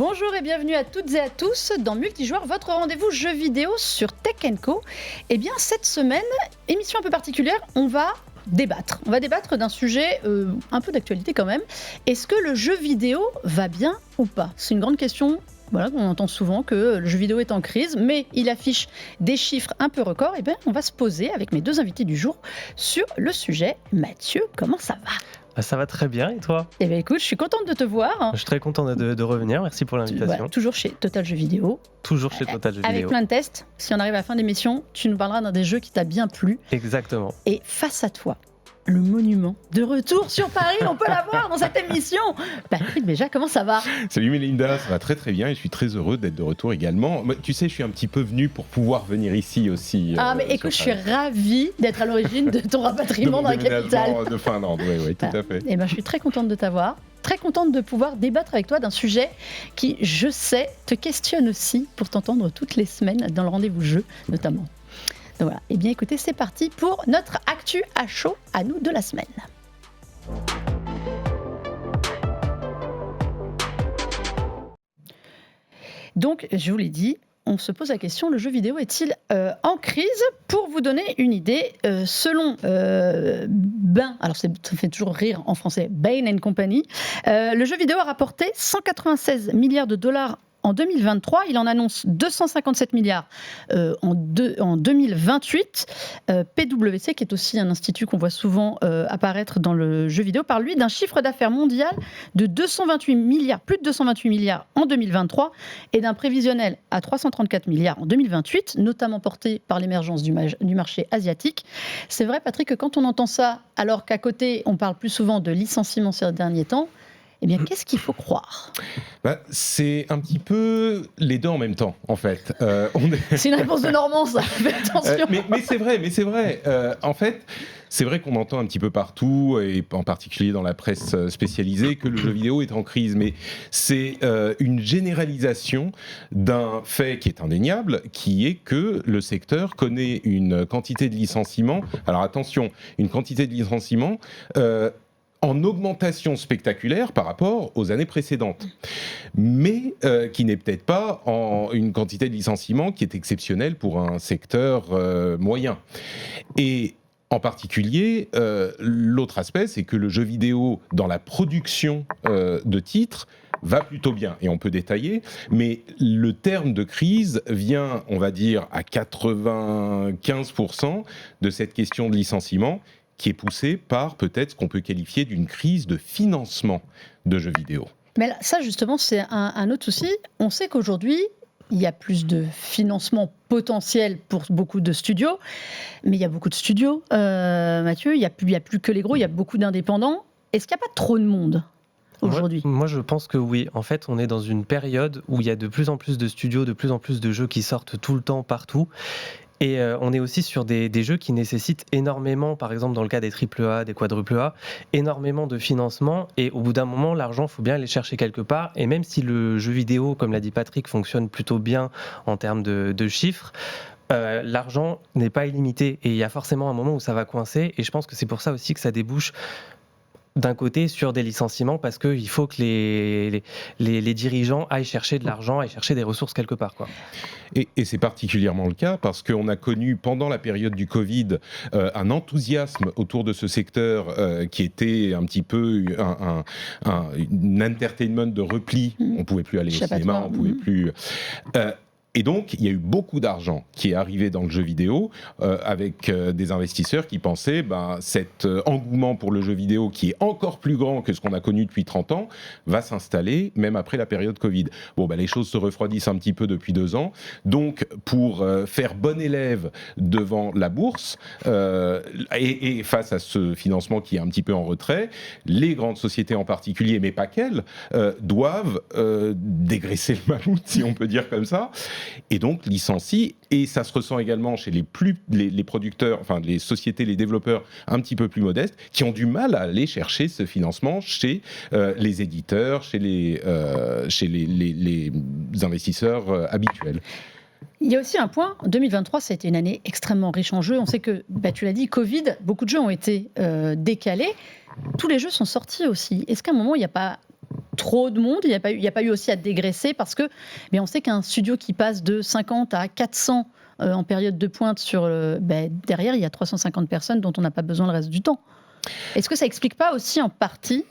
Bonjour et bienvenue à toutes et à tous dans Multijoueur, votre rendez-vous jeux vidéo sur Tech & Co. Eh bien, cette semaine, émission un peu particulière, on va débattre. On va débattre d'un sujet un peu d'actualité quand même. Est-ce que le jeu vidéo va bien ou pas ? C'est une grande question. Voilà, on entend souvent que le jeu vidéo est en crise, mais il affiche des chiffres un peu records. Eh bien, on va se poser avec mes deux invités du jour sur le sujet. Mathieu, comment ça va ? Ça va très bien, et toi ? Eh bien écoute, je suis contente de te voir. Je suis très content de revenir, merci pour l'invitation. Voilà, toujours chez Total Jeux Vidéo. Toujours chez Total Jeux Vidéo. Avec plein de tests. Si on arrive à la fin de l'émission, tu nous parleras d'un des jeux qui t'a bien plu. Exactement. Et face à toi, le monument de retour sur Paris, on peut l'avoir dans cette émission. Patrick Béja, comment ça va ? Salut Mélinda, ça va très très bien et je suis très heureux d'être de retour également. Tu sais, je suis un petit peu venu pour pouvoir venir ici aussi. Mais écoute, je suis ravie d'être à l'origine de ton rapatriement dans la capitale. De Finlande, oui, tout à fait. Et je suis très contente de t'avoir. Très contente de pouvoir débattre avec toi d'un sujet qui, je sais, te questionne aussi pour t'entendre toutes les semaines dans le rendez-vous jeu, notamment. Donc voilà. Eh bien, écoutez, c'est parti pour notre actu à chaud à nous de la semaine. Donc, je vous l'ai dit, on se pose la question, le jeu vidéo est-il en crise ? Pour vous donner une idée, selon Bain, alors ça fait toujours rire en français, Bain & Company, le jeu vidéo a rapporté 196 milliards de dollars en 2023, il en annonce 257 milliards en 2028. PwC, qui est aussi un institut qu'on voit souvent apparaître dans le jeu vidéo, parle lui d'un chiffre d'affaires mondial de 228 milliards, plus de 228 milliards en 2023 et d'un prévisionnel à 334 milliards en 2028, notamment porté par l'émergence du marché asiatique. C'est vrai, Patrick, que quand on entend ça, alors qu'à côté, on parle plus souvent de licenciement ces derniers temps, eh bien, qu'est-ce qu'il faut croire ? C'est un petit peu les deux en même temps, en fait. C'est une réponse de Normand, ça. Fais attention. Mais c'est vrai. En fait, c'est vrai qu'on entend un petit peu partout, et en particulier dans la presse spécialisée, que le jeu vidéo est en crise. Mais c'est une généralisation d'un fait qui est indéniable, qui est que le secteur connaît une quantité de licenciements. Alors attention, une quantité de licenciements en augmentation spectaculaire par rapport aux années précédentes, mais qui n'est peut-être pas en une quantité de licenciements qui est exceptionnelle pour un secteur moyen. Et en particulier, l'autre aspect, c'est que le jeu vidéo, dans la production de titres, va plutôt bien, et on peut détailler, mais le terme de crise vient, on va dire, à 95% de cette question de licenciement, qui est poussée par peut-être ce qu'on peut qualifier d'une crise de financement de jeux vidéo. Mais là, ça, justement, c'est un autre souci. On sait qu'aujourd'hui, il y a plus de financement potentiel pour beaucoup de studios, mais il y a beaucoup de studios, Mathieu, il n'y a plus que les gros, il y a beaucoup d'indépendants. Est-ce qu'il n'y a pas trop de monde aujourd'hui ? Moi, je pense que oui. En fait, on est dans une période où il y a de plus en plus de studios, de plus en plus de jeux qui sortent tout le temps, partout. Et on est aussi sur des jeux qui nécessitent énormément, par exemple dans le cas des AAA, des quadruple-A, énormément de financement. Et au bout d'un moment, l'argent, il faut bien aller chercher quelque part. Et même si le jeu vidéo, comme l'a dit Patrick, fonctionne plutôt bien en termes de chiffres, l'argent n'est pas illimité. Et il y a forcément un moment où ça va coincer. Et je pense que c'est pour ça aussi que ça débouche d'un côté sur des licenciements, parce qu'il faut que les dirigeants aillent chercher de l'argent, aillent chercher des ressources quelque part, quoi. Et c'est particulièrement le cas parce qu'on a connu pendant la période du Covid un enthousiasme autour de ce secteur qui était un petit peu un entertainment de repli. On ne pouvait plus aller au cinéma, on ne pouvait plus... Et donc, il y a eu beaucoup d'argent qui est arrivé dans le jeu vidéo avec des investisseurs qui pensaient cet engouement pour le jeu vidéo qui est encore plus grand que ce qu'on a connu depuis 30 ans va s'installer même après la période Covid. Les choses se refroidissent un petit peu depuis 2 ans. Donc, pour faire bon élève devant la bourse et face à ce financement qui est un petit peu en retrait, les grandes sociétés en particulier, mais pas qu'elles, doivent dégraisser le mammouth, si on peut dire comme ça, et donc licencient, et ça se ressent également chez les producteurs, enfin les sociétés, les développeurs un petit peu plus modestes, qui ont du mal à aller chercher ce financement chez les éditeurs, chez les investisseurs habituels. Il y a aussi un point, 2023, ça a été une année extrêmement riche en jeux. On sait que, tu l'as dit, Covid, beaucoup de jeux ont été décalés. Tous les jeux sont sortis aussi. Est-ce qu'à un moment, il n'y a pas trop de monde, il n'y a pas eu aussi à dégraisser parce que on sait qu'un studio qui passe de 50 à 400 en période de pointe derrière, il y a 350 personnes dont on n'a pas besoin le reste du temps. Est-ce que ça explique pas aussi en partie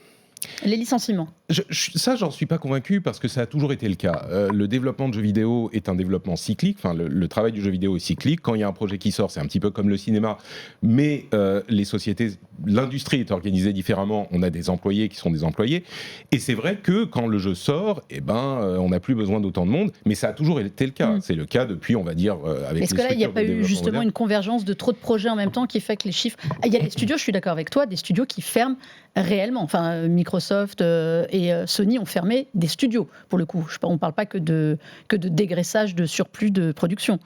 les licenciements ? Ça, j'en suis pas convaincu parce que ça a toujours été le cas. Le développement de jeux vidéo est un développement cyclique. Enfin, le travail du jeu vidéo est cyclique. Quand il y a un projet qui sort, c'est un petit peu comme le cinéma, mais les sociétés, l'industrie est organisée différemment. On a des employés qui sont des employés, et c'est vrai que quand le jeu sort, on n'a plus besoin d'autant de monde. Mais ça a toujours été le cas. C'est le cas depuis, on va dire, avec. Est-ce que là, il n'y a pas eu justement une convergence de trop de projets en même temps qui fait que les chiffres. Il y a des studios, je suis d'accord avec toi, des studios qui ferment réellement. Enfin, Microsoft et Sony ont fermé des studios, pour le coup. On ne parle pas que de dégraissage de surplus de production.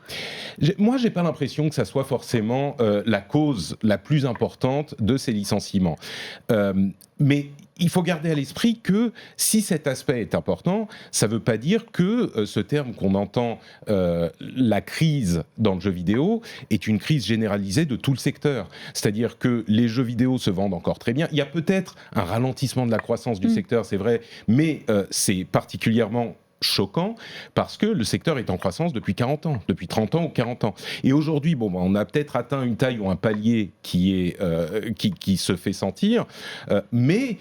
Moi, je n'ai pas l'impression que ça soit forcément la cause la plus importante de ces licenciements. Mais il faut garder à l'esprit que si cet aspect est important, ça ne veut pas dire que ce terme qu'on entend, la crise dans le jeu vidéo, est une crise généralisée de tout le secteur. C'est-à-dire que les jeux vidéo se vendent encore très bien. Il y a peut-être un ralentissement de la croissance du secteur, c'est vrai, mais c'est particulièrement choquant parce que le secteur est en croissance depuis 40 ans, depuis 30 ans ou 40 ans. Et aujourd'hui, on a peut-être atteint une taille ou un palier qui se fait sentir, mais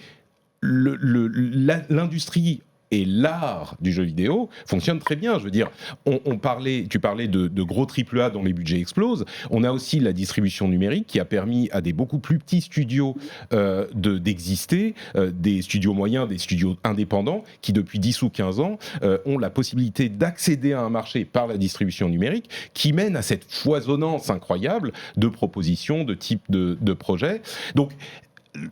l'industrie et l'art du jeu vidéo fonctionne très bien. Je veux dire, tu parlais de gros AAA dont les budgets explosent. On a aussi la distribution numérique qui a permis à des beaucoup plus petits studios d'exister, des studios moyens, des studios indépendants, qui depuis 10 ou 15 ans ont la possibilité d'accéder à un marché par la distribution numérique, qui mène à cette foisonnance incroyable de propositions, de types de projets. Donc,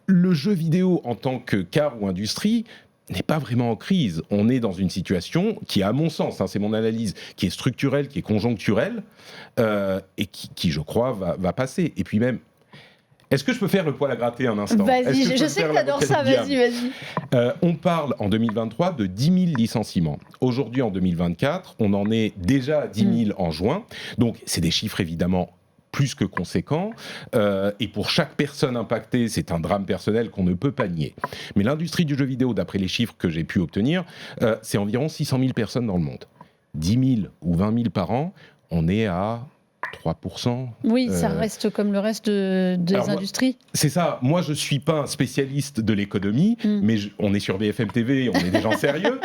le jeu vidéo en tant que qu'art ou industrie n'est pas vraiment en crise. On est dans une situation qui, à mon sens, c'est mon analyse, qui est structurelle, qui est conjoncturelle, et qui, je crois, va passer. Et puis même, est-ce que je peux faire le poil à gratter un instant ? Vas-y, je sais que tu adores ça, vas-y. On parle en 2023 de 10 000 licenciements. Aujourd'hui, en 2024, on en est déjà à 10 000 en juin. Donc, c'est des chiffres évidemment plus que conséquent, et pour chaque personne impactée, c'est un drame personnel qu'on ne peut pas nier. Mais l'industrie du jeu vidéo, d'après les chiffres que j'ai pu obtenir, c'est environ 600 000 personnes dans le monde. 10 000 ou 20 000 par an, on est à 3%. Oui, ça reste comme le reste des industries. C'est ça. Moi, je ne suis pas un spécialiste de l'économie, mais on est sur BFM TV, on est des gens sérieux.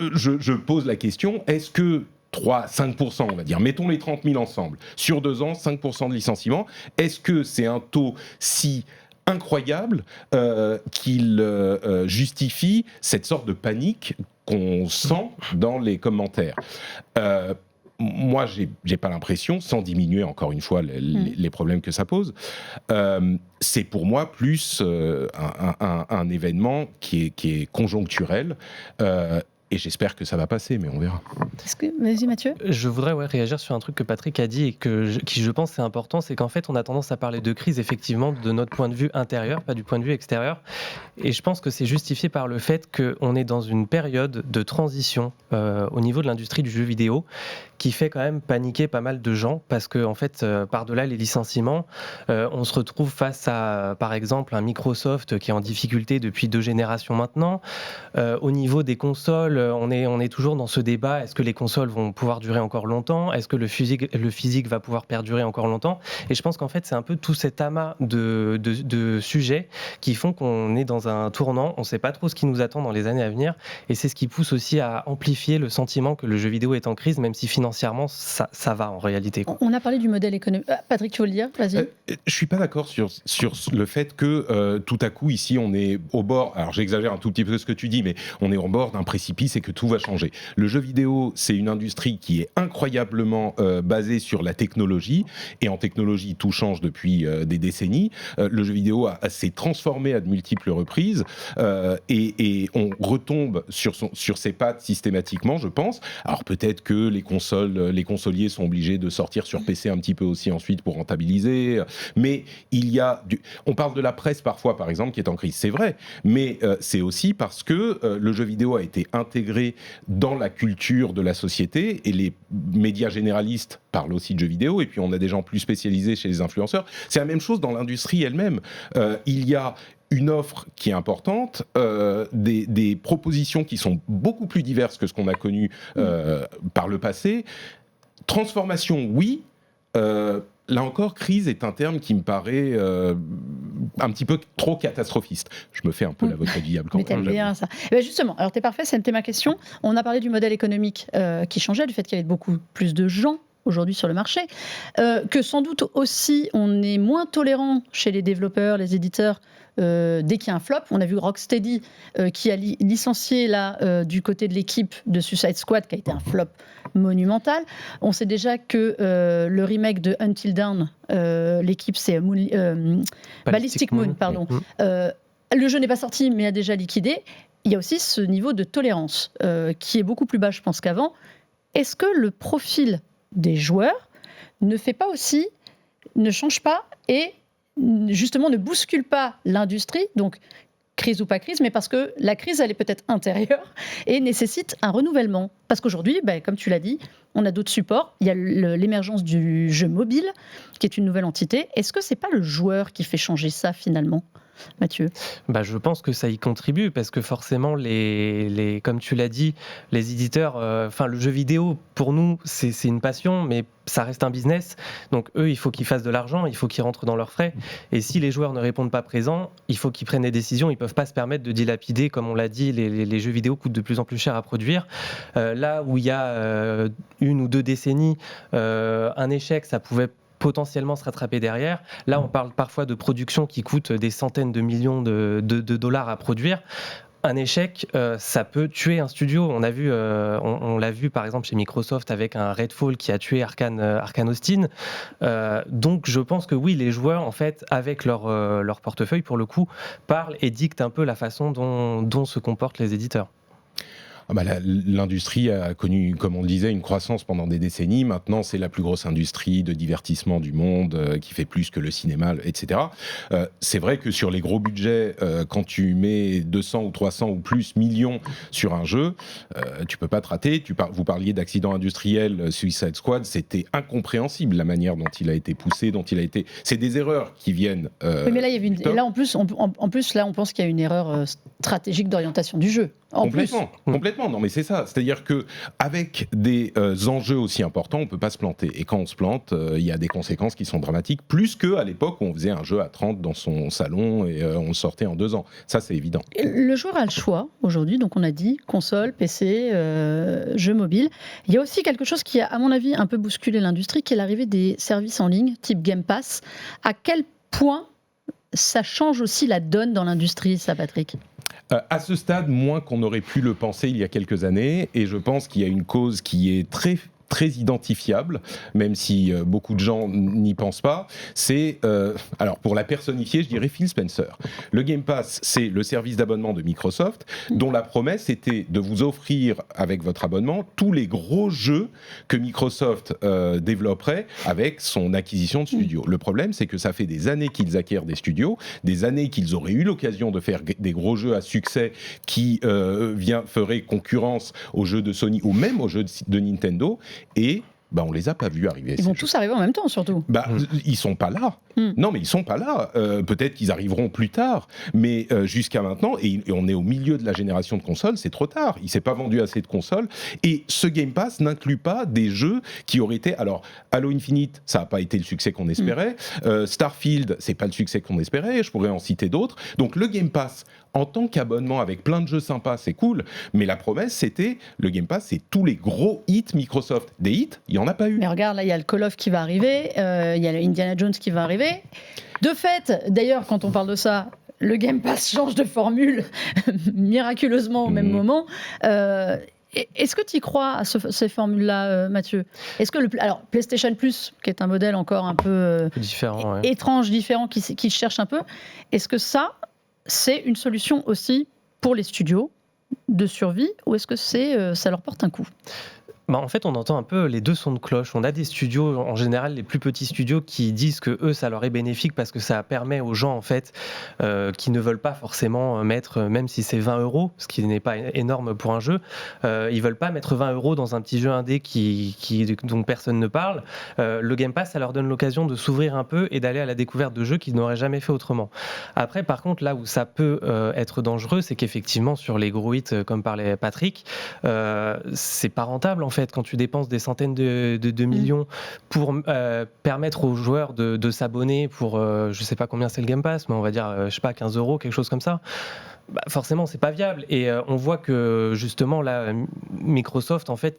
Je pose la question, est-ce que 5%, on va dire, mettons les 30 000 ensemble, sur 2 ans, 5% de licenciement, est-ce que c'est un taux si incroyable qu'il justifie cette sorte de panique qu'on sent dans les commentaires ? Moi, j'ai pas l'impression, sans diminuer encore une fois les problèmes que ça pose, c'est pour moi plus un événement qui est conjoncturel, et j'espère que ça va passer, mais on verra. Vas-y Mathieu. Je voudrais réagir sur un truc que Patrick a dit et qui je pense c'est important, c'est qu'en fait on a tendance à parler de crise effectivement de notre point de vue intérieur, pas du point de vue extérieur. Et je pense que c'est justifié par le fait qu'on est dans une période de transition au niveau de l'industrie du jeu vidéo qui fait quand même paniquer pas mal de gens parce que en fait par-delà les licenciements, on se retrouve face à par exemple un Microsoft qui est en difficulté depuis 2 générations maintenant. Au niveau des consoles, on est toujours dans ce débat, est-ce que les consoles vont pouvoir durer encore longtemps ? Est-ce que le physique va pouvoir perdurer encore longtemps ? Et je pense qu'en fait, c'est un peu tout cet amas de sujets qui font qu'on est dans un tournant, on ne sait pas trop ce qui nous attend dans les années à venir, et c'est ce qui pousse aussi à amplifier le sentiment que le jeu vidéo est en crise, même si financièrement, ça va en réalité. On a parlé du modèle économique. Patrick, tu veux le dire ? Vas-y. Je ne suis pas d'accord sur le fait que tout à coup, ici, on est au bord, alors j'exagère un tout petit peu ce que tu dis, mais on est au bord d'un précipice et que tout va changer. Le jeu vidéo, c'est une industrie qui est incroyablement basée sur la technologie, et en technologie, tout change depuis des décennies. Le jeu vidéo s'est transformé à de multiples reprises, et on retombe sur ses pattes systématiquement, je pense. Alors peut-être que les consoliers sont obligés de sortir sur PC un petit peu aussi ensuite pour rentabiliser, mais on parle de la presse parfois, par exemple, qui est en crise, c'est vrai, mais c'est aussi parce que le jeu vidéo a été intégré dans la culture de la société, et les médias généralistes parlent aussi de jeux vidéo, et puis on a des gens plus spécialisés chez les influenceurs. C'est la même chose dans l'industrie elle-même. Il y a une offre qui est importante, des propositions qui sont beaucoup plus diverses que ce qu'on a connu par le passé. Transformation, oui. Là encore, crise est un terme qui me paraît un petit peu trop catastrophiste. Je me fais un peu l'avocat du diable quand même. Mais t'aimes bien ça. Et bien justement, alors t'es parfait, c'était ma question. On a parlé du modèle économique qui changeait, du fait qu'il y avait beaucoup plus de gens aujourd'hui sur le marché, que sans doute aussi on est moins tolérant chez les développeurs, les éditeurs, dès qu'il y a un flop. On a vu Rocksteady qui a licencié là du côté de l'équipe de Suicide Squad, qui a été un flop monumental. On sait déjà que le remake de Until Dawn, l'équipe c'est Ballistic Moon, pardon. Le jeu n'est pas sorti mais a déjà liquidé. Il y a aussi ce niveau de tolérance qui est beaucoup plus bas, je pense, qu'avant. Est-ce que le profil des joueurs ne change pas et justement ne bouscule pas l'industrie, donc crise ou pas crise, mais parce que la crise elle est peut-être intérieure et nécessite un renouvellement. Parce qu'aujourd'hui, comme tu l'as dit, on a d'autres supports, il y a l'émergence du jeu mobile qui est une nouvelle entité. Est-ce que c'est pas le joueur qui fait changer ça finalement, Mathieu ? Je pense que ça y contribue parce que forcément, comme tu l'as dit, les éditeurs, le jeu vidéo, pour nous, c'est une passion, mais ça reste un business. Donc eux, il faut qu'ils fassent de l'argent, il faut qu'ils rentrent dans leurs frais. Et si les joueurs ne répondent pas présents, il faut qu'ils prennent des décisions. Ils ne peuvent pas se permettre de dilapider, comme on l'a dit, les jeux vidéo coûtent de plus en plus cher à produire. Là où il y a 1 ou 2 décennies, un échec, ça pouvait potentiellement se rattraper derrière. Là, on parle parfois de productions qui coûtent des centaines de millions de dollars à produire. Un échec, ça peut tuer un studio. On l'a vu par exemple chez Microsoft avec un Redfall qui a tué Arkane Austin. Donc je pense que oui, les joueurs, en fait, avec leur portefeuille, pour le coup, parlent et dictent un peu la façon dont se comportent les éditeurs. L'industrie a connu, comme on le disait, une croissance pendant des décennies. Maintenant, c'est la plus grosse industrie de divertissement du monde, qui fait plus que le cinéma, etc. C'est vrai que sur les gros budgets, quand tu mets 200 ou 300 ou plus millions sur un jeu, tu peux pas te rater. Vous parliez d'accident industriel, Suicide Squad, c'était incompréhensible la manière dont il a été poussé, C'est des erreurs qui viennent. Oui, mais là, il y avait et là, en plus, là, on pense qu'il y a une erreur stratégique d'orientation du jeu. Complètement. Non, mais c'est ça. C'est-à-dire que avec des enjeux aussi importants, on peut pas se planter. Et quand on se plante, il y a des conséquences qui sont dramatiques, plus qu'à l'époque où on faisait un jeu à 30 dans son salon et on le sortait en 2 ans. Ça, c'est évident. Le joueur a le choix aujourd'hui. Donc, on a dit console, PC, jeu mobile. Il y a aussi quelque chose qui a, à mon avis, un peu bousculé l'industrie, qui est l'arrivée des services en ligne, type Game Pass. À quel point ça change aussi la donne dans l'industrie, ça, Patrick ? À ce stade, moins qu'on aurait pu le penser il y a quelques années, et je pense qu'il y a une cause qui est très identifiable, même si beaucoup de gens n'y pensent pas, c'est, alors pour la personnifier, je dirais Phil Spencer. Le Game Pass, c'est le service d'abonnement de Microsoft, dont la promesse était de vous offrir, avec votre abonnement, tous les gros jeux que Microsoft développerait avec son acquisition de studios. Le problème, c'est que ça fait des années qu'ils acquièrent des studios, des années qu'ils auraient eu l'occasion de faire des gros jeux à succès qui feraient concurrence aux jeux de Sony ou même aux jeux de Nintendo, et on les a pas vus arriver. Ils vont tous arriver en même temps, surtout. Ils sont pas là. Non, mais ils sont pas là. Peut-être qu'ils arriveront plus tard, mais jusqu'à maintenant, et on est au milieu de la génération de consoles, c'est trop tard. Il s'est pas vendu assez de consoles, et ce Game Pass n'inclut pas des jeux qui auraient été. Alors, Halo Infinite, ça a pas été le succès qu'on espérait. Starfield, c'est pas le succès qu'on espérait. Je pourrais en citer d'autres. Donc, le Game Pass, en tant qu'abonnement avec plein de jeux sympas, c'est cool. Mais la promesse, c'était le Game Pass, c'est tous les gros hits Microsoft. Des hits, il y en a pas eu. Mais regarde, là, il y a le Call of qui va arriver, il y a le Indiana Jones qui va arriver. De fait, d'ailleurs, quand on parle de ça, le Game Pass change de formule miraculeusement au même moment. Est-ce que tu y crois à ces formules-là, Mathieu ? Est-ce que alors PlayStation Plus, qui est un modèle encore un peu différent, étrange, différent, qui cherche un peu, est-ce que ça, c'est une solution aussi pour les studios de survie, ou est-ce que ça leur porte un coup ? En fait, on entend un peu les deux sons de cloche. On a des studios, en général, les plus petits studios, qui disent que eux, ça leur est bénéfique parce que ça permet aux gens, en fait, qui ne veulent pas forcément mettre, même si c'est 20 €, ce qui n'est pas énorme pour un jeu, ils veulent pas mettre 20 € dans un petit jeu indé dont personne ne parle. Le Game Pass, ça leur donne l'occasion de s'ouvrir un peu et d'aller à la découverte de jeux qu'ils n'auraient jamais fait autrement. Après, par contre, là où ça peut être dangereux, c'est qu'effectivement, sur les gros hits, comme parlait Patrick, c'est pas rentable, en fait, quand tu dépenses des centaines de millions pour permettre aux joueurs de s'abonner pour, je sais pas combien c'est le Game Pass, mais on va dire, je sais pas, 15 €, quelque chose comme ça. Forcément, c'est pas viable. Et on voit que justement, là, Microsoft, en fait,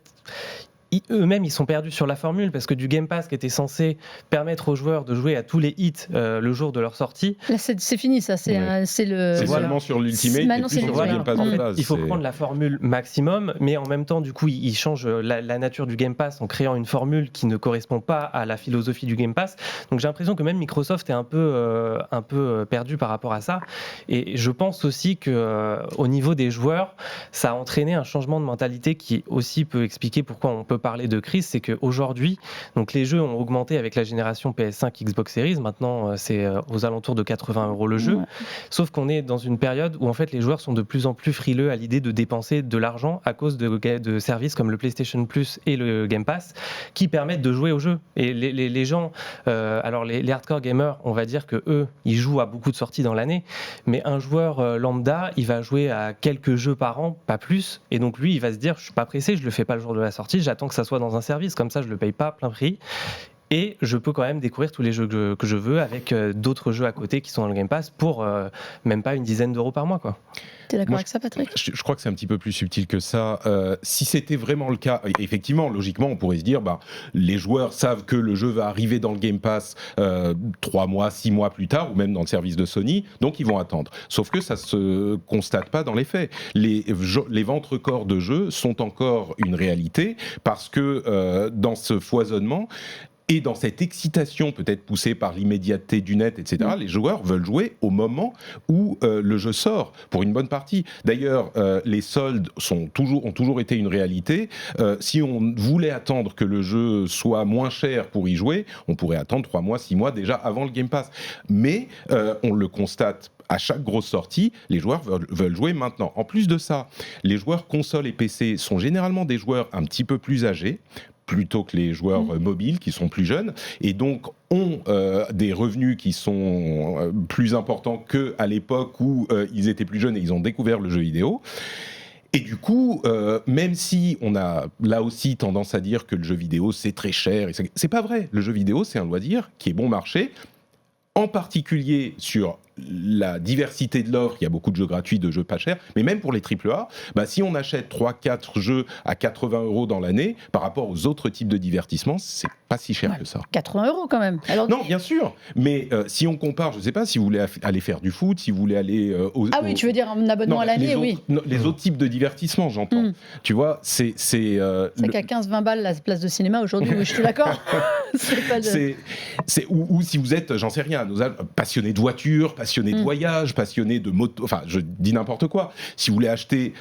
eux-mêmes, ils sont perdus sur la formule parce que du Game Pass qui était censé permettre aux joueurs de jouer à tous les hits le jour de leur sortie. Là, c'est fini, ça. C'est le. C'est seulement sur l'Ultimate et plus sur le Game Pass de base. Il faut prendre la formule maximum, mais en même temps, du coup, ils changent la nature du Game Pass en créant une formule qui ne correspond pas à la philosophie du Game Pass. Donc j'ai l'impression que même Microsoft est un peu perdu par rapport à ça. Et je pense aussi que au niveau des joueurs, ça a entraîné un changement de mentalité qui aussi peut expliquer pourquoi on peut parler de crise. C'est qu'aujourd'hui, donc les jeux ont augmenté avec la génération PS5, Xbox Series. Maintenant, c'est aux alentours de 80 € le jeu. Ouais. Sauf qu'on est dans une période où en fait les joueurs sont de plus en plus frileux à l'idée de dépenser de l'argent à cause de services comme le PlayStation Plus et le Game Pass qui permettent de jouer aux jeux. Et les gens, alors les hardcore gamers, on va dire que eux, ils jouent à beaucoup de sorties dans l'année, mais un joueur lambda, il va jouer à quelques jeux par an, pas plus. Et donc lui, il va se dire, je suis pas pressé, je le fais pas le jour de la sortie, j'attends que ça soit dans un service, comme ça je le paye pas à plein prix. Et je peux quand même découvrir tous les jeux que je veux avec d'autres jeux à côté qui sont dans le Game Pass pour même pas une dizaine d'euros par mois, quoi. T'es d'accord avec ça, Patrick ? Je crois que c'est un petit peu plus subtil que ça. Si c'était vraiment le cas, effectivement, logiquement, on pourrait se dire, les joueurs savent que le jeu va arriver dans le Game Pass 3 mois, 6 mois plus tard, ou même dans le service de Sony, donc ils vont attendre. Sauf que ça se constate pas dans les faits. Les ventes records de jeux sont encore une réalité parce que dans ce foisonnement, et dans cette excitation peut-être poussée par l'immédiateté du net, etc., les joueurs veulent jouer au moment où le jeu sort, pour une bonne partie. D'ailleurs, les soldes ont toujours été une réalité. Si on voulait attendre que le jeu soit moins cher pour y jouer, on pourrait attendre 3 mois, 6 mois déjà avant le Game Pass. Mais on le constate à chaque grosse sortie, les joueurs veulent jouer maintenant. En plus de ça, les joueurs consoles et PC sont généralement des joueurs un petit peu plus âgés, plutôt que les joueurs mobiles qui sont plus jeunes, et donc ont des revenus qui sont plus importants qu'à l'époque où ils étaient plus jeunes et ils ont découvert le jeu vidéo. Et du coup, même si on a là aussi tendance à dire que le jeu vidéo c'est très cher, c'est pas vrai. Le jeu vidéo c'est un loisir qui est bon marché, en particulier sur la diversité de l'offre. Il y a beaucoup de jeux gratuits, de jeux pas chers, mais même pour les AAA, si on achète 3-4 jeux à 80 € dans l'année, par rapport aux autres types de divertissement, c'est pas si cher que ça. 80 € quand même. Alors, non, bien sûr, mais si on compare, je sais pas, si vous voulez aller faire du foot, si vous voulez aller oui, tu veux dire un abonnement à l'année, oui. Les autres types de divertissement, j'entends. Tu vois, c'est qu'à 15-20 balles la place de cinéma aujourd'hui, oui, je suis d'accord. Ou si vous êtes, j'en sais rien, passionné de voitures, passionné de voyage, passionné de moto, enfin je dis n'importe quoi. Si vous voulez acheter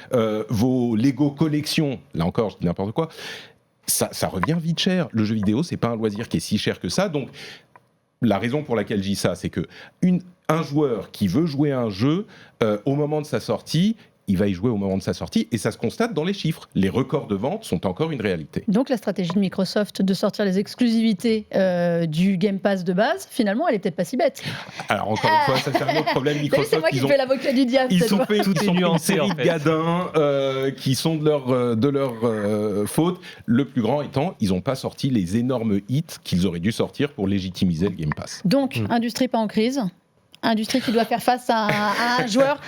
vos Lego collection, là encore je dis n'importe quoi, ça revient vite cher. Le jeu vidéo, c'est pas un loisir qui est si cher que ça. Donc la raison pour laquelle je dis ça, c'est que un joueur qui veut jouer à un jeu au moment de sa sortie, il va y jouer au moment de sa sortie, et ça se constate dans les chiffres. Les records de vente sont encore une réalité. Donc la stratégie de Microsoft de sortir les exclusivités du Game Pass de base, finalement, elle est peut-être pas si bête. Alors encore une fois, ça c'est un autre problème. Microsoft, c'est moi qui fais l'avocat du diable. Ils sont une série de gadins qui sont de leur faute. Le plus grand étant, ils n'ont pas sorti les énormes hits qu'ils auraient dû sortir pour légitimiser le Game Pass. Donc, industrie pas en crise. Industrie qui doit faire face à un joueur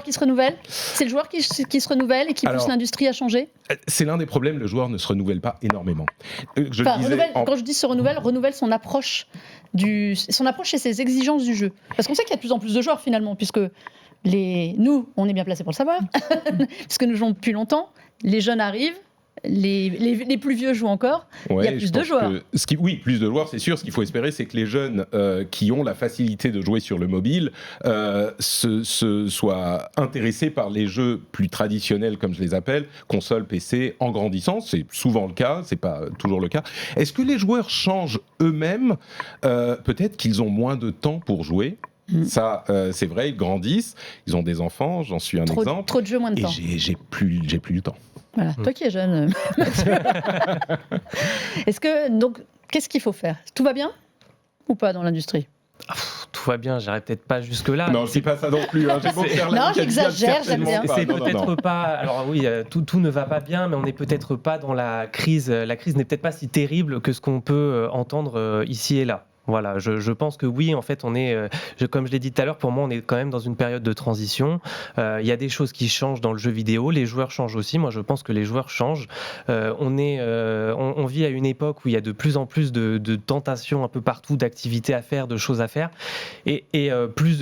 qui se renouvelle. C'est le joueur qui se renouvelle et qui pousse l'industrie à changer. C'est l'un des problèmes, le joueur ne se renouvelle pas énormement. Quand je dis se renouvelle son approche et ses exigences du jeu. Parce qu'on sait qu'il y a de plus en plus de joueurs finalement, puisque nous, on est bien placés pour le savoir, puisque nous jouons depuis longtemps, les jeunes arrivent, Les plus vieux jouent encore, il y a plus de joueurs. Oui, plus de joueurs, c'est sûr. Ce qu'il faut espérer, c'est que les jeunes qui ont la facilité de jouer sur le mobile soient intéressés par les jeux plus traditionnels, comme je les appelle, console, PC, en grandissant. C'est souvent le cas, c'est pas toujours le cas. Est-ce que les joueurs changent eux-mêmes? Peut-être qu'ils ont moins de temps pour jouer. Ça, c'est vrai, ils grandissent, ils ont des enfants, j'en suis un exemple. Trop de jeux, moins de temps. Et j'ai plus le temps. Voilà, toi qui es jeune, Mathieu. Qu'est-ce qu'il faut faire? Tout va bien ou pas dans l'industrie? Tout va bien, j'irai peut-être pas jusque-là. Non, je dis pas ça non plus. Hein. Non, j'exagère, j'aime bien. C'est peut-être pas. Alors oui, tout ne va pas bien, mais on n'est peut-être pas dans la crise. La crise n'est peut-être pas si terrible que ce qu'on peut entendre ici et là. Voilà, je pense que oui, en fait, on est, comme je l'ai dit tout à l'heure, pour moi, on est quand même dans une période de transition. Il y a des choses qui changent dans le jeu vidéo, les joueurs changent aussi. Moi, je pense que les joueurs changent. On vit à une époque où il y a de plus en plus de tentations un peu partout, d'activités à faire, de choses à faire, et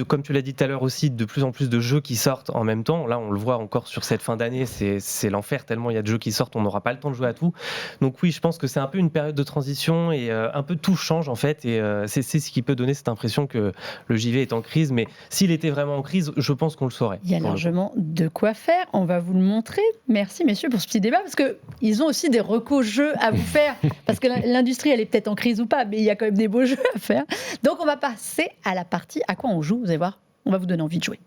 comme tu l'as dit tout à l'heure aussi, de plus en plus de jeux qui sortent en même temps. Là, on le voit encore sur cette fin d'année, c'est l'enfer tellement il y a de jeux qui sortent, on n'aura pas le temps de jouer à tout. Donc oui, je pense que c'est un peu une période de transition et un peu tout change en fait. Et c'est ce qui peut donner cette impression que le JV est en crise, mais s'il était vraiment en crise, je pense qu'on le saurait. Il y a largement de quoi faire, on va vous le montrer. Merci messieurs pour ce petit débat, parce qu'ils ont aussi des recos jeux à vous faire, parce que l'industrie elle est peut-être en crise ou pas, mais il y a quand même des beaux jeux à faire. Donc on va passer à la partie à quoi on joue, vous allez voir, on va vous donner envie de jouer.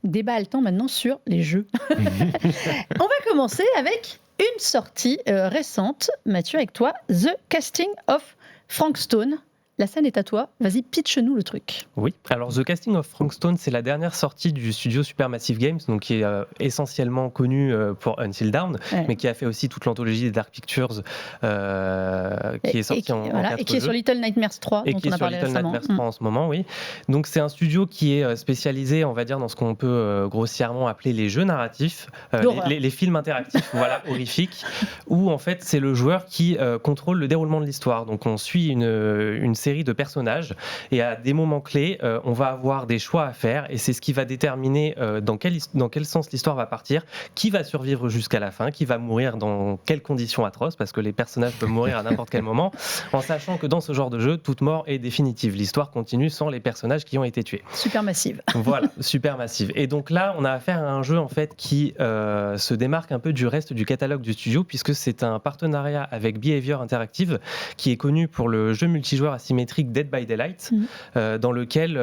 Débat haletant maintenant sur les jeux. On va commencer avec une sortie récente, Mathieu, avec toi, The Casting of Frank Stone. La scène est à toi, vas-y, pitch-nous le truc. Oui, alors The Casting of Frank Stone, c'est la dernière sortie du studio Supermassive Games, donc qui est essentiellement connu pour Until Dawn, mais qui a fait aussi toute l'anthologie des Dark Pictures, qui est sortie en 4 et qui est sur Little Nightmares 3, dont on a parlé récemment. Et qui est sur Little Nightmares 3 en ce moment, oui. Donc c'est un studio qui est spécialisé, on va dire, dans ce qu'on peut grossièrement appeler les jeux narratifs, les films interactifs, voilà, horrifiques, où en fait c'est le joueur qui contrôle le déroulement de l'histoire. Donc on suit une série de personnages et à des moments clés, on va avoir des choix à faire et c'est ce qui va déterminer dans quel sens l'histoire va partir, qui va survivre jusqu'à la fin, qui va mourir dans quelles conditions atroces, parce que les personnages peuvent mourir à n'importe quel moment, en sachant que dans ce genre de jeu, toute mort est définitive. L'histoire continue sans les personnages qui ont été tués. Supermassive. Voilà, Supermassive. Et donc là, on a affaire à un jeu en fait qui se démarque un peu du reste du catalogue du studio, puisque c'est un partenariat avec Behavior Interactive, qui est connu pour le jeu multijoueur asymétrique Dead by Daylight, dans lequel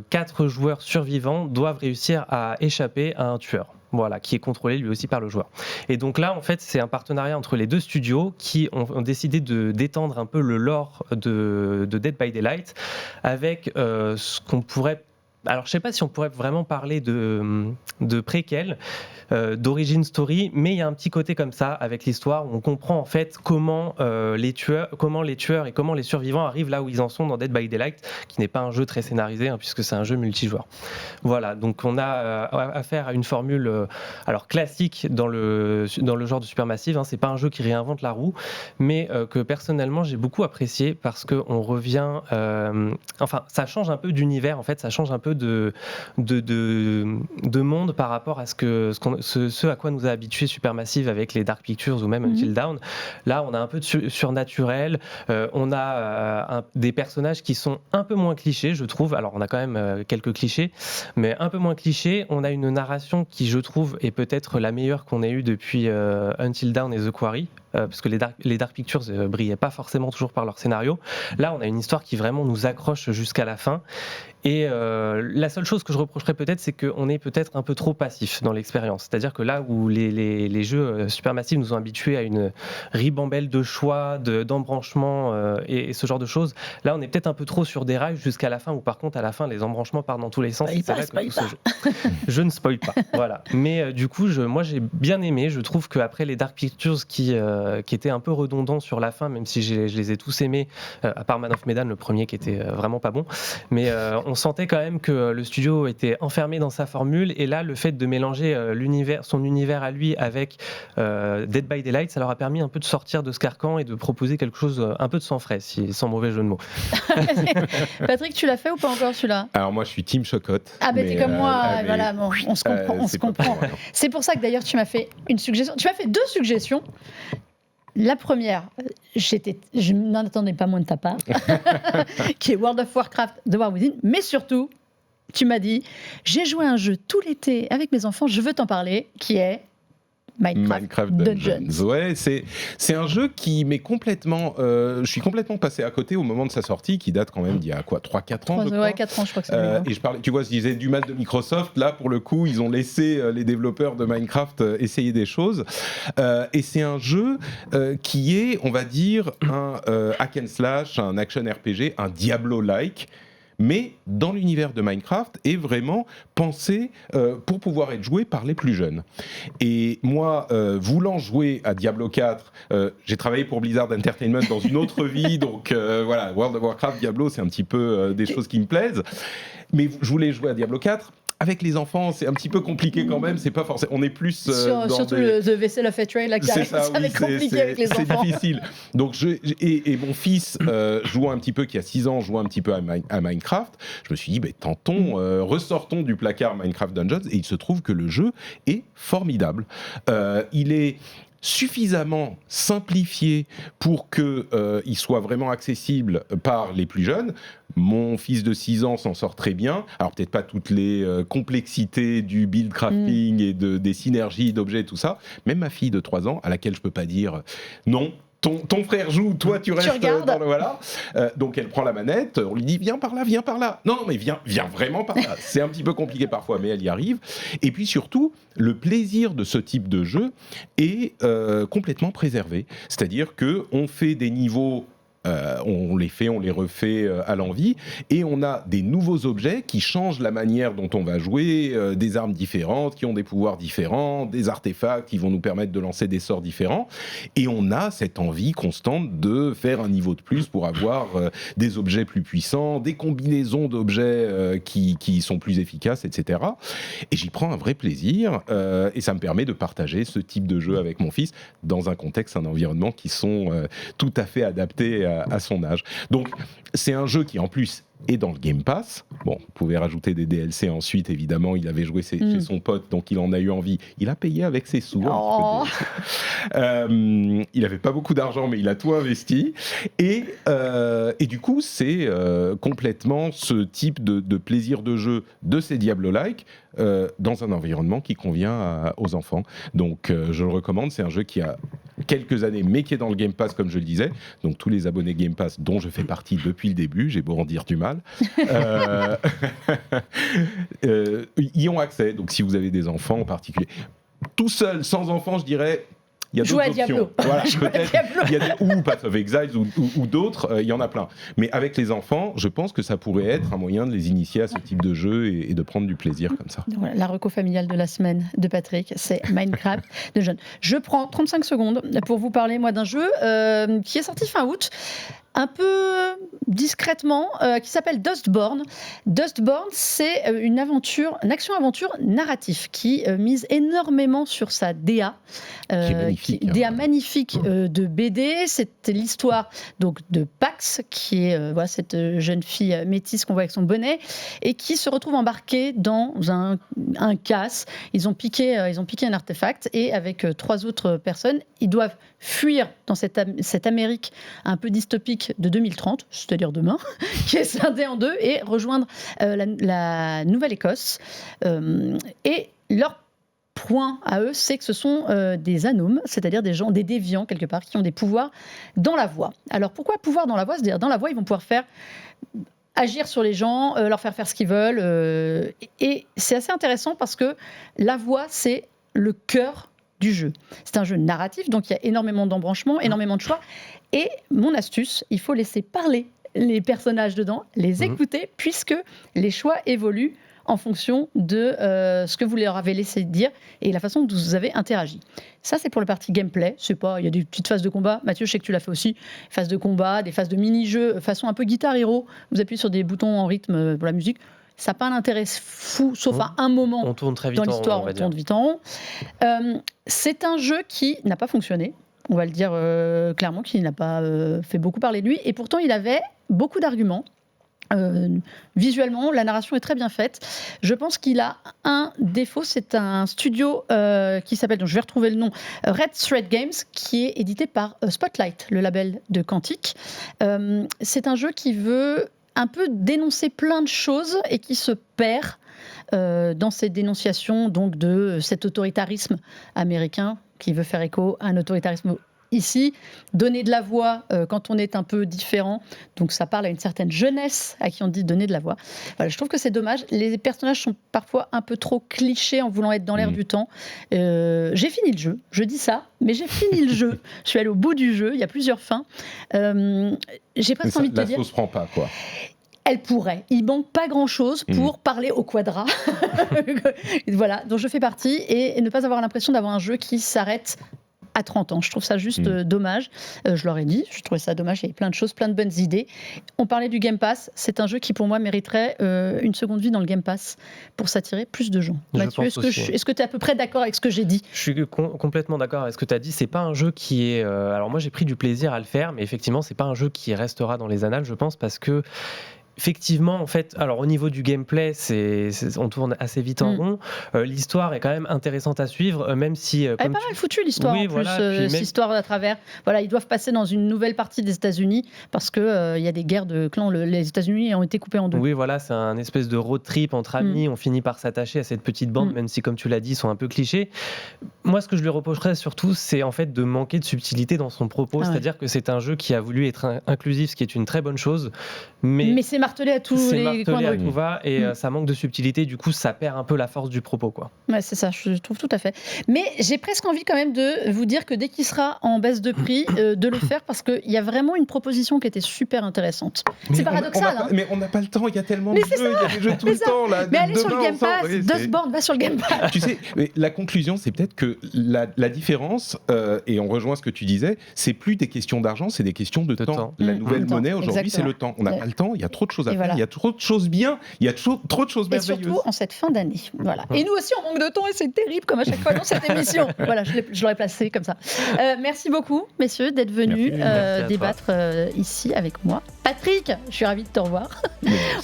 4 joueurs survivants doivent réussir à échapper à un tueur. Voilà, qui est contrôlé lui aussi par le joueur. Et donc là, en fait, c'est un partenariat entre les deux studios qui ont décidé d'étendre un peu le lore de Dead by Daylight avec ce qu'on pourrait... Alors, je ne sais pas si on pourrait vraiment parler de préquel, d'origin story, mais il y a un petit côté comme ça avec l'histoire où on comprend en fait comment les tueurs et comment les survivants arrivent là où ils en sont dans Dead by Daylight, qui n'est pas un jeu très scénarisé puisque c'est un jeu multijoueur. Voilà, donc on a affaire à une formule alors classique dans le genre de Supermassive. C'est pas un jeu qui réinvente la roue, mais que personnellement j'ai beaucoup apprécié parce que on revient, enfin ça change un peu d'univers en fait, ça change un peu de monde par rapport à ce à quoi nous a habitué Supermassive avec les Dark Pictures ou même Until Dawn. Là, on a un peu de surnaturel, on a des personnages qui sont un peu moins clichés, je trouve. Alors, on a quand même quelques clichés, mais un peu moins clichés. On a une narration qui, je trouve, est peut-être la meilleure qu'on ait eue depuis Until Dawn et The Quarry. Parce que les Dark Pictures brillaient pas forcément toujours par leur scénario. Là, on a une histoire qui vraiment nous accroche jusqu'à la fin. Et la seule chose que je reprocherais peut-être, c'est qu'on est peut-être un peu trop passif dans l'expérience. C'est-à-dire que là où les jeux Supermassive nous ont habitués à une ribambelle de choix, d'embranchements et ce genre de choses, là on est peut-être un peu trop sur des rails jusqu'à la fin, où par contre à la fin les embranchements partent dans tous les sens. Je ne spoil pas. Voilà. Mais du coup, moi j'ai bien aimé. Je trouve qu'après les Dark Pictures qui étaient un peu redondants sur la fin, même si je les ai tous aimés, à part Man of Medan, le premier qui était vraiment pas bon. Mais on sentait quand même que le studio était enfermé dans sa formule, et là, le fait de mélanger son univers à lui avec Dead by Daylight, ça leur a permis un peu de sortir de ce carcan et de proposer quelque chose un peu de sang frais, sans mauvais jeu de mots. Patrick, tu l'as fait ou pas encore celui-là ? Alors moi je suis team Chocotte. Ah ben t'es comme moi, voilà, bon, on se comprend. On se comprend. Pas, c'est pour ça que d'ailleurs tu m'as fait une suggestion. Tu m'as fait 2 suggestions. La première, je n'en attendais pas moins de ta part, qui est World of Warcraft The War Within, mais surtout, tu m'as dit, j'ai joué à un jeu tout l'été avec mes enfants, je veux t'en parler, qui est Minecraft Dungeons. Ouais, c'est un jeu qui m'est complètement... je suis complètement passé à côté au moment de sa sortie, qui date quand même d'il y a quoi, 3-4 ans, je crois. Ouais, 4 ans, je crois que c'est et je parlais, tu vois, je disais du mal de Microsoft. Là, pour le coup, ils ont laissé les développeurs de Minecraft essayer des choses. Et c'est un jeu qui est, on va dire, un hack and slash, un action RPG, un Diablo-like, mais dans l'univers de Minecraft, est vraiment pensé pour pouvoir être joué par les plus jeunes. Et moi, voulant jouer à Diablo 4, j'ai travaillé pour Blizzard Entertainment dans une autre vie, donc voilà, World of Warcraft, Diablo, c'est un petit peu des choses qui me plaisent. Mais je voulais jouer à Diablo 4. Avec les enfants, c'est un petit peu compliqué quand même. C'est pas forcément. On est plus surtout le The Vessel of Etrail là qui arrive. Ça va être compliqué avec les enfants. C'est difficile. Donc et mon fils jouant un petit peu, qui a 6 ans, jouant un petit peu à Minecraft. Je me suis dit, tentons, ressortons du placard Minecraft Dungeons. Et il se trouve que le jeu est formidable. Il est suffisamment simplifié pour qu'il soit vraiment accessible par les plus jeunes. Mon fils de 6 ans s'en sort très bien. Alors peut-être pas toutes les complexités du build crafting et des synergies d'objets et tout ça. Même ma fille de 3 ans, à laquelle je peux pas dire non. Ton frère joue, toi tu restes dans le voilà. Donc elle prend la manette, on lui dit viens par là. Non mais viens vraiment par là. C'est un petit peu compliqué parfois, mais elle y arrive. Et puis surtout, le plaisir de ce type de jeu est complètement préservé. C'est-à-dire que on fait des niveaux. On les refait à l'envie, et on a des nouveaux objets qui changent la manière dont on va jouer, des armes différentes, qui ont des pouvoirs différents, des artefacts qui vont nous permettre de lancer des sorts différents, et on a cette envie constante de faire un niveau de plus pour avoir des objets plus puissants, des combinaisons d'objets qui sont plus efficaces, etc. Et j'y prends un vrai plaisir, et ça me permet de partager ce type de jeu avec mon fils dans un contexte, un environnement qui sont tout à fait adaptés à son âge. Donc, c'est un jeu qui, en plus, est dans le Game Pass. Bon, vous pouvez rajouter des DLC ensuite, évidemment. Il avait joué chez son pote, donc il en a eu envie. Il a payé avec ses sous. Il n'avait pas beaucoup d'argent, mais il a tout investi. Et du coup, c'est complètement ce type de plaisir de jeu de ces Diablo-like dans un environnement qui convient aux enfants. Donc, je le recommande. C'est un jeu qui a quelques années, mais qui est dans le Game Pass, comme je le disais. Donc, tous les abonnés Game Pass, dont je fais partie depuis le début, j'ai beau en dire du mal, y ont accès. Donc, si vous avez des enfants en particulier. Tout seul, sans enfants, je dirais... Il y a d'autres options. Voilà, peut-être. Il y a ou Path of Exiles ou d'autres, il y en a plein. Mais avec les enfants, je pense que ça pourrait être un moyen de les initier à ce type de jeu et de prendre du plaisir comme ça. Voilà, la reco familiale de la semaine de Patrick, c'est Minecraft de jeunes. Je prends 35 secondes pour vous parler, moi, d'un jeu qui est sorti fin août, un peu discrètement, qui s'appelle Dustborn. Dustborn, c'est une action-aventure narrative qui mise énormément sur sa DA. DA magnifique de BD. C'était l'histoire donc de Pax, qui est cette jeune fille métisse qu'on voit avec son bonnet, et qui se retrouve embarquée dans un casse. Ils ont piqué un artefact, et avec 3 autres personnes, ils doivent fuir dans cette Amérique un peu dystopique de 2030, c'est-à-dire demain, qui est scindée en 2, et rejoindre la Nouvelle-Écosse. Et leur point à eux, c'est que ce sont des anomes, c'est-à-dire des gens, des déviants quelque part, qui ont des pouvoirs dans la voix. Alors pourquoi pouvoir dans la voix ? C'est-à-dire dans la voix, ils vont pouvoir agir sur les gens, leur faire ce qu'ils veulent. Et c'est assez intéressant parce que la voix, c'est le cœur du jeu. C'est un jeu narratif, donc il y a énormément d'embranchements, énormément de choix. Et mon astuce, il faut laisser parler les personnages dedans, les écouter, puisque les choix évoluent en fonction de ce que vous leur avez laissé dire et la façon dont vous avez interagi. Ça, c'est pour le partie gameplay. C'est pas, il y a des petites phases de combat. Mathieu, je sais que tu l'as fait aussi. Phases de combat, des phases de mini-jeux, façon un peu Guitar Hero. Vous appuyez sur des boutons en rythme pour la musique. Ça n'a pas un intérêt fou, sauf à un moment. On tourne très vite dans l'histoire, on tourne vite en rond. C'est un jeu qui n'a pas fonctionné. On va le dire clairement, qui n'a pas fait beaucoup parler de lui. Et pourtant, il avait beaucoup d'arguments. Visuellement, la narration est très bien faite. Je pense qu'il a un défaut, c'est un studio qui s'appelle, donc je vais retrouver le nom, Red Thread Games, qui est édité par Spotlight, le label de Quantic. C'est un jeu qui veut un peu dénoncer plein de choses et qui se perd dans ces dénonciations donc, de cet autoritarisme américain qui veut faire écho à un autoritarisme ici, donner de la voix quand on est un peu différent. Donc ça parle à une certaine jeunesse à qui on dit donner de la voix. Voilà, je trouve que c'est dommage. Les personnages sont parfois un peu trop clichés en voulant être dans l'air du temps. J'ai fini le jeu, je dis ça, mais j'ai fini le jeu. Je suis allée au bout du jeu, il y a plusieurs fins. J'ai presque envie de te dire... La sauce prend pas, quoi. Elle pourrait. Il manque pas grand-chose pour parler au quadrat. Voilà, dont je fais partie et ne pas avoir l'impression d'avoir un jeu qui s'arrête à 30 ans. Je trouve ça juste dommage. Je leur ai dit, je trouvais ça dommage. Il y avait plein de choses, plein de bonnes idées. On parlait du Game Pass. C'est un jeu qui, pour moi, mériterait une seconde vie dans le Game Pass pour s'attirer plus de gens. Mathieu, est-ce que tu es à peu près d'accord avec ce que j'ai dit ? Je suis complètement d'accord avec ce que tu as dit. C'est pas un jeu qui est... alors moi, j'ai pris du plaisir à le faire, mais effectivement, c'est pas un jeu qui restera dans les annales, je pense, parce que effectivement, en fait, alors au niveau du gameplay, on tourne assez vite en rond. L'histoire est quand même intéressante à suivre, même si... Elle est pas mal foutue l'histoire, oui, en plus, cette histoire à travers... Voilà, ils doivent passer dans une nouvelle partie des États-Unis parce qu'il y a des guerres de clans. Les États-Unis ont été coupés en deux. Oui, voilà, c'est un espèce de road trip entre amis. On finit par s'attacher à cette petite bande, même si, comme tu l'as dit, ils sont un peu clichés. Moi, ce que je lui reprocherais surtout, c'est en fait de manquer de subtilité dans son propos. C'est-à-dire que c'est un jeu qui a voulu être inclusif, ce qui est une très bonne chose. Mais c'est martelé à tous les coins de rue. Tout va et ça manque de subtilité, du coup ça perd un peu la force du propos, quoi. Ouais, c'est ça, je trouve tout à fait. Mais j'ai presque envie quand même de vous dire que dès qu'il sera en baisse de prix, de le faire parce qu'il y a vraiment une proposition qui était super intéressante. C'est paradoxal. Mais on n'a pas le temps, il y a tellement de jeux, il y a des jeux tout le temps. Là, mais allez sur le Game Pass, Dustborn, va sur le Game Pass. Tu sais, la conclusion, c'est peut-être que la différence, et on rejoint ce que tu disais, c'est plus des questions d'argent, c'est des questions de temps. La nouvelle monnaie aujourd'hui, c'est le temps. On n'a pas le temps, il y a trop de choses à faire. Il y a trop de choses bien, il y a trop de choses merveilleuses. Et surtout en cette fin d'année. Voilà. Et nous aussi, on manque de temps et c'est terrible comme à chaque fois dans cette émission. Voilà, je l'aurais placé comme ça. Merci beaucoup, messieurs, d'être venus débattre ici avec moi. Patrick, je suis ravie de te revoir.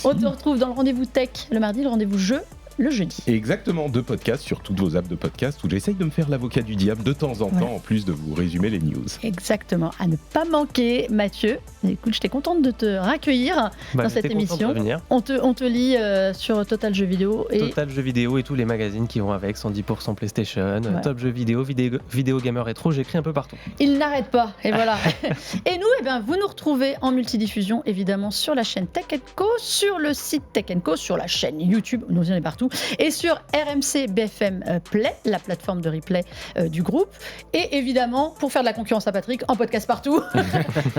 On te retrouve dans le rendez-vous tech le mardi, le rendez-vous jeu le jeudi. Exactement, 2 podcasts sur toutes vos apps de podcast où j'essaye de me faire l'avocat du diable de temps en temps, en plus de vous résumer les news. Exactement, à ne pas manquer. Mathieu, écoute, j'étais contente de te raccueillir dans cette émission. On te lit sur Total Jeux Vidéo. Total Jeux Vidéo et tous les magazines qui vont avec, 110% PlayStation, Top Jeux Vidéo, Vidéo Gamer Rétro, j'écris un peu partout. Il n'arrête pas, et voilà. Et nous, vous nous retrouvez en multidiffusion, évidemment, sur la chaîne Tech & Co, sur le site Tech & Co, sur la chaîne YouTube, nous y en est partout, et sur RMC BFM Play, la plateforme de replay du groupe, et évidemment, pour faire de la concurrence à Patrick, en podcast partout,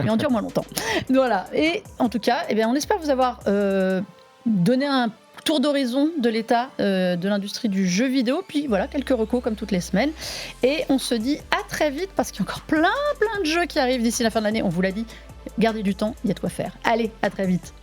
mais en dure moins longtemps. Voilà, et en tout cas, on espère vous avoir donné un tour d'horizon de l'état de l'industrie du jeu vidéo, puis voilà, quelques recos comme toutes les semaines, et on se dit à très vite, parce qu'il y a encore plein de jeux qui arrivent d'ici la fin de l'année, on vous l'a dit, gardez du temps, il y a de quoi faire. Allez, à très vite.